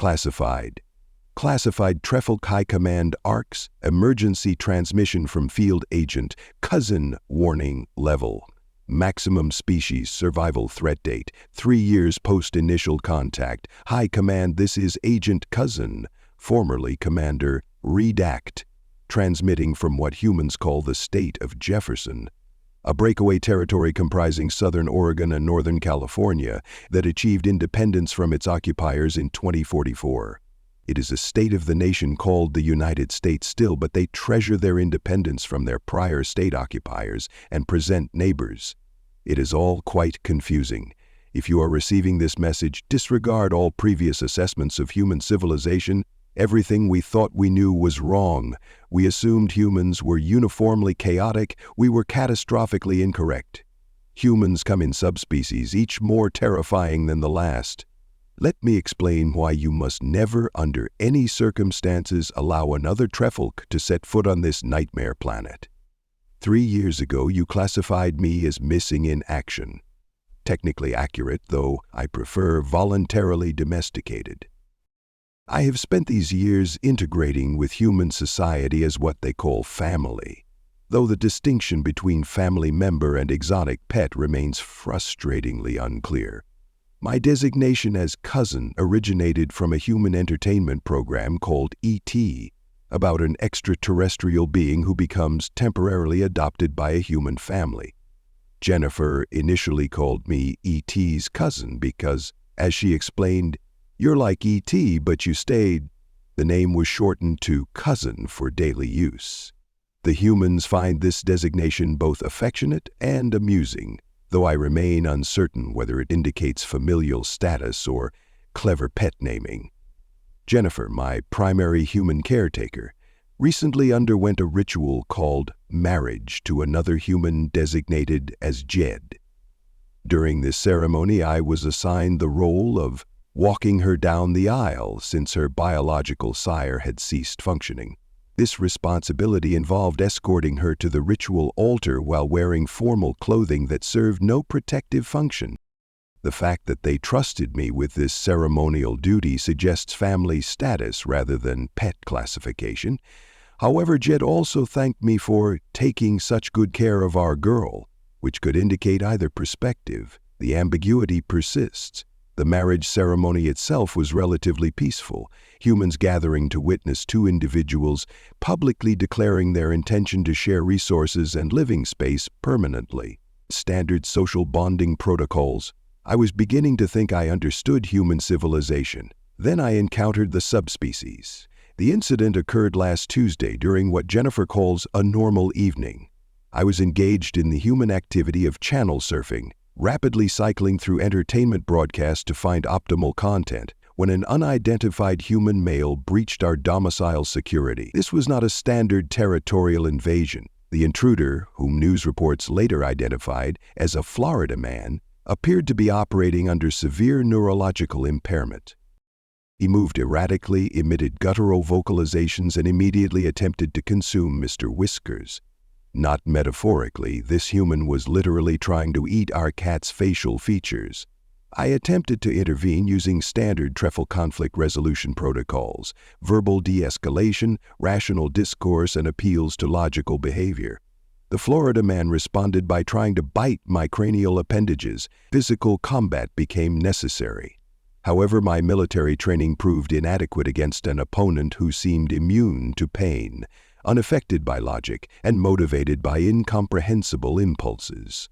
Classified. Classified Trefilk High Command ARCS, Emergency Transmission from Field Agent, Cousin Warning Level. Maximum Species Survival Threat Date, 3 years post-initial contact. High Command, this is Agent Cousin, formerly Commander Redact, transmitting from what humans call the state of Jefferson, a breakaway territory comprising southern Oregon and northern California that achieved independence from its occupiers in 2044. It is a state of the nation called the United States still, but they treasure their independence from their prior state occupiers and present neighbors. It is all quite confusing. If you are receiving this message, disregard all previous assessments of human civilization. Everything we thought we knew was wrong. We assumed humans were uniformly chaotic. We were catastrophically incorrect. Humans come in subspecies, each more terrifying than the last. Let me explain why you must never, under any circumstances, allow another Trefilk to set foot on this nightmare planet. 3 years ago, you classified me as missing in action. Technically accurate, though I prefer voluntarily domesticated. I have spent these years integrating with human society as what they call family, though the distinction between family member and exotic pet remains frustratingly unclear. My designation as cousin originated from a human entertainment program called E.T., about an extraterrestrial being who becomes temporarily adopted by a human family. Jennifer initially called me E.T.'s cousin because, as she explained, "You're like E.T., but you stayed." The name was shortened to cousin for daily use. The humans find this designation both affectionate and amusing, though I remain uncertain whether it indicates familial status or clever pet naming. Jennifer, my primary human caretaker, recently underwent a ritual called marriage to another human designated as Jed. During this ceremony, I was assigned the role of walking her down the aisle since her biological sire had ceased functioning. This responsibility involved escorting her to the ritual altar while wearing formal clothing that served no protective function. The fact that they trusted me with this ceremonial duty suggests family status rather than pet classification. However, Jed also thanked me for taking such good care of our girl, which could indicate either perspective. The ambiguity persists. The marriage ceremony itself was relatively peaceful, humans gathering to witness two individuals publicly declaring their intention to share resources and living space permanently. Standard social bonding protocols. I was beginning to think I understood human civilization. Then I encountered the subspecies. The incident occurred last Tuesday during what Jennifer calls a normal evening. I was engaged in the human activity of channel surfing, rapidly cycling through entertainment broadcasts to find optimal content, when an unidentified human male breached our domicile security. This was not a standard territorial invasion. The intruder, whom news reports later identified as a Florida man, appeared to be operating under severe neurological impairment. He moved erratically, emitted guttural vocalizations, and immediately attempted to consume Mr. Whiskers. Not metaphorically, this human was literally trying to eat our cat's facial features. I attempted to intervene using standard Trefilk conflict resolution protocols, verbal de-escalation, rational discourse, and appeals to logical behavior. The Florida man responded by trying to bite my cranial appendages. Physical combat became necessary. However, my military training proved inadequate against an opponent who seemed immune to pain, unaffected by logic, and motivated by incomprehensible impulses.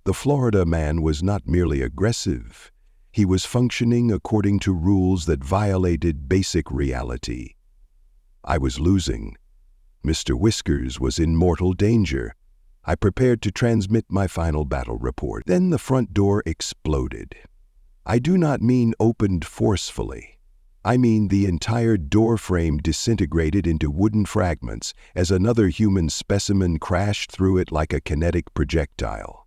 The Florida man was not merely aggressive. He was functioning according to rules that violated basic reality. I was losing. Mr. Whiskers was in mortal danger. I prepared to transmit my final battle report. Then the front door exploded. I do not mean opened forcefully. I mean the entire door frame disintegrated into wooden fragments as another human specimen crashed through it like a kinetic projectile.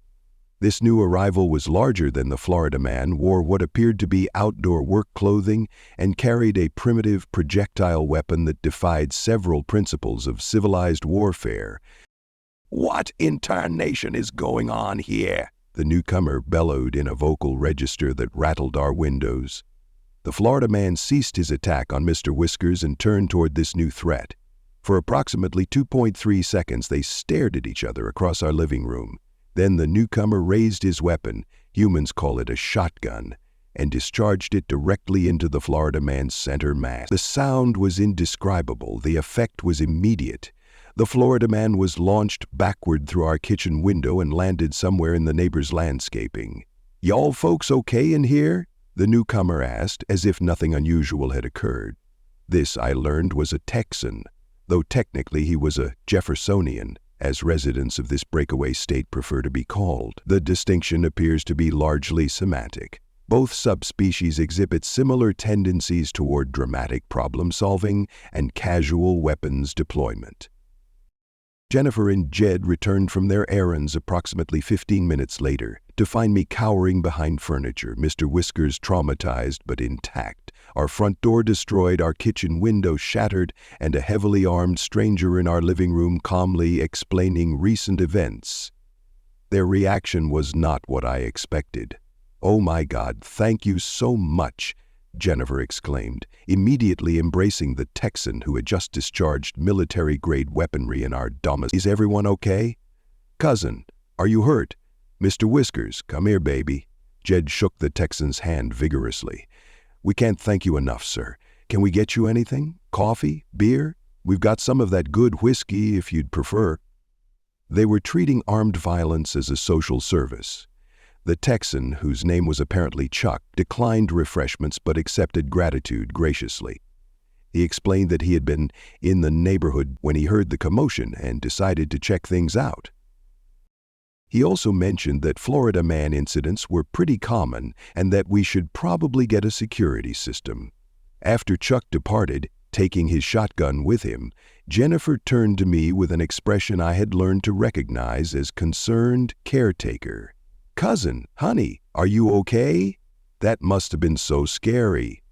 This new arrival was larger than the Florida man, wore what appeared to be outdoor work clothing, and carried a primitive projectile weapon that defied several principles of civilized warfare. "What in tarnation is going on here?" the newcomer bellowed in a vocal register that rattled our windows. The Florida man ceased his attack on Mr. Whiskers and turned toward this new threat. For approximately 2.3 seconds, they stared at each other across our living room. Then the newcomer raised his weapon, humans call it a shotgun, and discharged it directly into the Florida man's center mass. The sound was indescribable. The effect was immediate. The Florida man was launched backward through our kitchen window and landed somewhere in the neighbor's landscaping. "Y'all folks okay in here?" the newcomer asked, as if nothing unusual had occurred. This, I learned, was a Texan, though technically he was a Jeffersonian, as residents of this breakaway state prefer to be called. The distinction appears to be largely semantic. Both subspecies exhibit similar tendencies toward dramatic problem-solving and casual weapons deployment. Jennifer and Jed returned from their errands approximately 15 minutes later to find me cowering behind furniture, Mr. Whiskers traumatized but intact, our front door destroyed, our kitchen window shattered, and a heavily armed stranger in our living room calmly explaining recent events. Their reaction was not what I expected. "Oh my God, thank you so much," Jennifer exclaimed, immediately embracing the Texan who had just discharged military-grade weaponry in our domicile. "Is everyone okay? Cousin, are you hurt? Mr. Whiskers, come here, baby." Jed shook the Texan's hand vigorously. "We can't thank you enough, sir. Can we get you anything? Coffee? Beer? We've got some of that good whiskey if you'd prefer." They were treating armed violence as a social service. The Texan, whose name was apparently Chuck, declined refreshments but accepted gratitude graciously. He explained that he had been in the neighborhood when he heard the commotion and decided to check things out. He also mentioned that Florida man incidents were pretty common and that we should probably get a security system. After Chuck departed, taking his shotgun with him, Jennifer turned to me with an expression I had learned to recognize as concerned caretaker. "Cousin, honey, are you okay? That must have been so scary."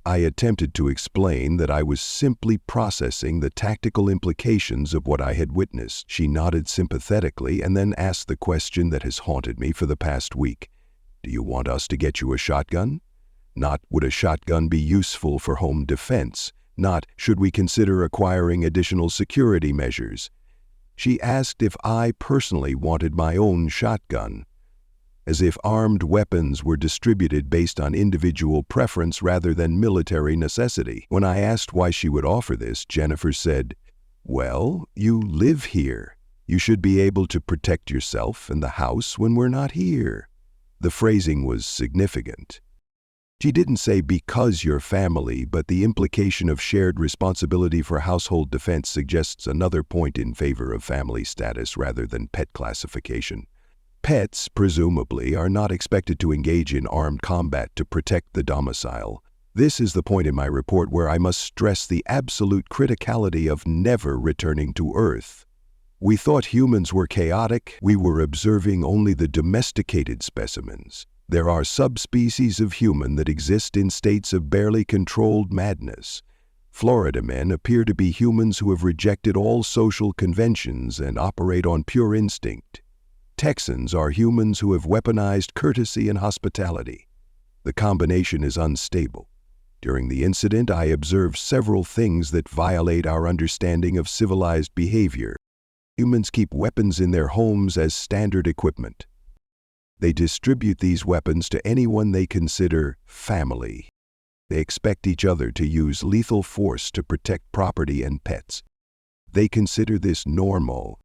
I attempted to explain that I was simply processing the tactical implications of what I had witnessed. She nodded sympathetically and then asked the question that has haunted me for the past week. "Do you want us to get you a shotgun?" Not, "Would a shotgun be useful for home defense?" Not, "Should we consider acquiring additional security measures?" She asked if I personally wanted my own shotgun, as if armed weapons were distributed based on individual preference rather than military necessity. When I asked why she would offer this, Jennifer said, "Well, you live here. You should be able to protect yourself and the house when we're not here." The phrasing was significant. She didn't say "because you're family," but the implication of shared responsibility for household defense suggests another point in favor of family status rather than pet classification. Pets, presumably, are not expected to engage in armed combat to protect the domicile. This is the point in my report where I must stress the absolute criticality of never returning to Earth. We thought humans were chaotic. We were observing only the domesticated specimens. There are subspecies of human that exist in states of barely controlled madness. Florida men appear to be humans who have rejected all social conventions and operate on pure instinct. Texans are humans who have weaponized courtesy and hospitality. The combination is unstable. During the incident, I observed several things that violate our understanding of civilized behavior. Humans keep weapons in their homes as standard equipment. They distribute these weapons to anyone they consider family. They expect each other to use lethal force to protect property and pets. They consider this normal.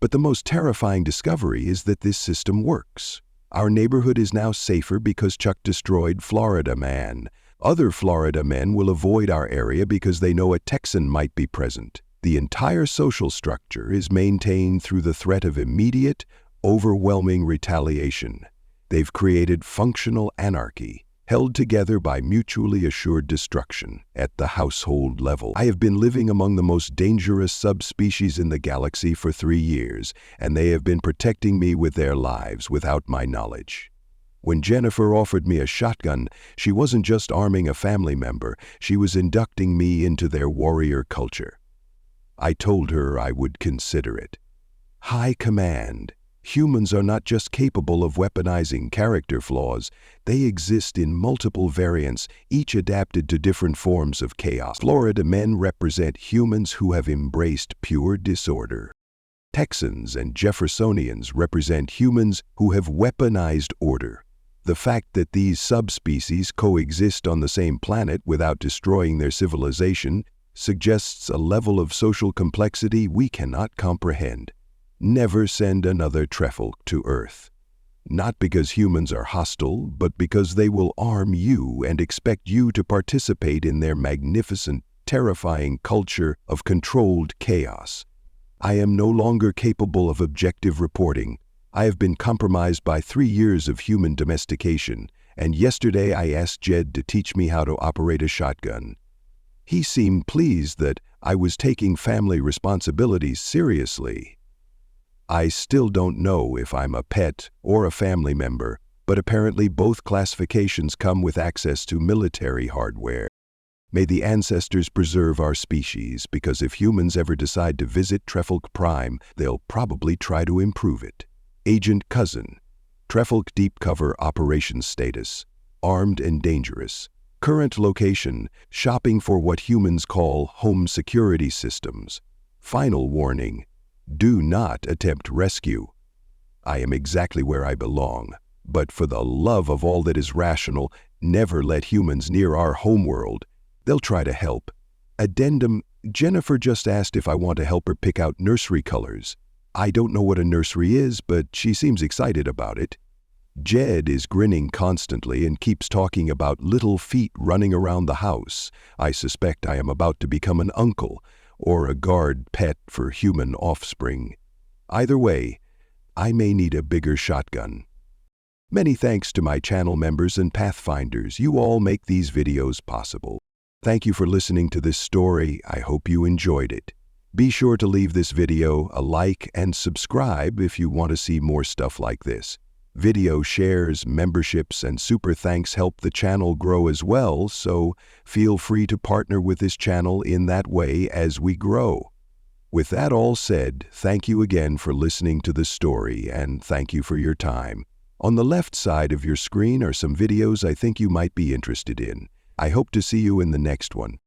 But the most terrifying discovery is that this system works. Our neighborhood is now safer because Chuck destroyed Florida man. Other Florida men will avoid our area because they know a Texan might be present. The entire social structure is maintained through the threat of immediate, overwhelming retaliation. They've created functional anarchy, held together by mutually assured destruction at the household level. I have been living among the most dangerous subspecies in the galaxy for 3 years, and they have been protecting me with their lives without my knowledge. When Jennifer offered me a shotgun, she wasn't just arming a family member, she was inducting me into their warrior culture. I told her I would consider it. High command, Humans are not just capable of weaponizing character flaws, they exist in multiple variants, each adapted to different forms of chaos. Florida men represent humans who have embraced pure disorder. Texans and Jeffersonians represent humans who have weaponized order. The fact that these subspecies coexist on the same planet without destroying their civilization suggests a level of social complexity we cannot comprehend. Never send another Trefalk to Earth. Not because humans are hostile, but because they will arm you and expect you to participate in their magnificent, terrifying culture of controlled chaos. I am no longer capable of objective reporting. I have been compromised by 3 years of human domestication, and yesterday I asked Jed to teach me how to operate a shotgun. He seemed pleased that I was taking family responsibilities seriously. I still don't know if I'm a pet or a family member, but apparently both classifications come with access to military hardware. May the ancestors preserve our species, because if humans ever decide to visit Trefalk Prime, they'll probably try to improve it. Agent Cousin. Trefalk Deep Cover Operations Status. Armed and dangerous. Current location, shopping for what humans call home security systems. Final warning. Do not attempt rescue. I am exactly where I belong, but for the love of all that is rational, never let humans near our homeworld. They'll try to help. Addendum, Jennifer just asked if I want to help her pick out nursery colors. I don't know what a nursery is, but she seems excited about it. Jed is grinning constantly and keeps talking about little feet running around the house. I suspect I am about to become an uncle, or a guard pet for human offspring. Either way, I may need a bigger shotgun. Many thanks to my channel members and Pathfinders. You all make these videos possible. Thank you for listening to this story. I hope you enjoyed it. Be sure to leave this video a like and subscribe if you want to see more stuff like this. Video shares, memberships, and super thanks help the channel grow as well, so feel free to partner with this channel in that way as we grow. With that all said, thank you again for listening to the story, and thank you for your time. On the left side of your screen are some videos I think you might be interested in. I hope to see you in the next one.